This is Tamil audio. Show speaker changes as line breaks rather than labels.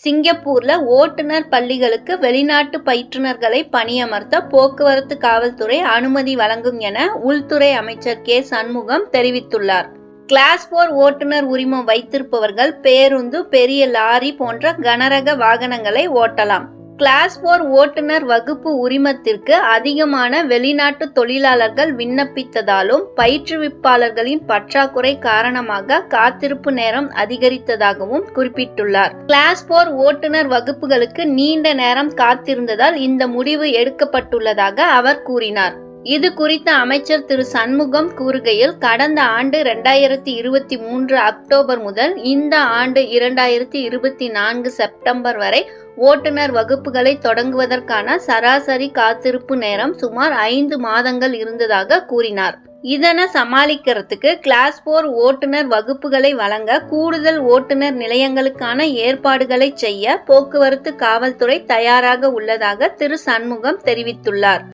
சிங்கப்பூர்ல ஓட்டுநர் பள்ளிகளுக்கு வெளிநாட்டு பயிற்றுனர்களை பணியமர்த்த போக்குவரத்து காவல்துறை அனுமதி வழங்கும் என உள்துறை அமைச்சர் கே சண்முகம் தெரிவித்துள்ளார். கிளாஸ் 4 ஓட்டுநர் உரிமம் வைத்திருப்பவர்கள் பேருந்து, பெரிய லாரி போன்ற கனரக வாகனங்களை ஓட்டலாம். கிளாஸ் 4 ஓட்டுநர் வகுப்பு உரிமத்திற்கு அதிகமான வெளிநாட்டு தொழிலாளர்கள் விண்ணப்பித்ததாலும் பயிற்றுவிப்பாளர்களின் பற்றாக்குறை காரணமாக காத்திருப்பு நேரம் அதிகரித்ததாகவும் குறிப்பிட்டுள்ளார். கிளாஸ் 4 ஓட்டுநர் வகுப்புகளுக்கு நீண்ட நேரம் காத்திருந்ததால் இந்த முடிவு எடுக்கப்பட்டுள்ளதாக அவர் கூறினார். இது குறித்து அமைச்சர் திரு சண்முகம் கூறுகையில், கடந்த ஆண்டு 2023 அக்டோபர் முதல் இந்த ஆண்டு 2024 செப்டம்பர் வரை ஓட்டுநர் வகுப்புகளை தொடங்குவதற்கான சராசரி காத்திருப்பு நேரம் சுமார் 5 மாதங்கள் இருந்ததாக கூறினார். இதனை சமாளிக்கிறதுக்கு கிளாஸ் 4 ஓட்டுநர் வகுப்புகளை வழங்க கூடுதல் ஓட்டுநர் நிலையங்களுக்கான ஏற்பாடுகளை செய்ய போக்குவரத்து காவல்துறை தயாராக உள்ளதாக திரு சண்முகம் தெரிவித்துள்ளார்.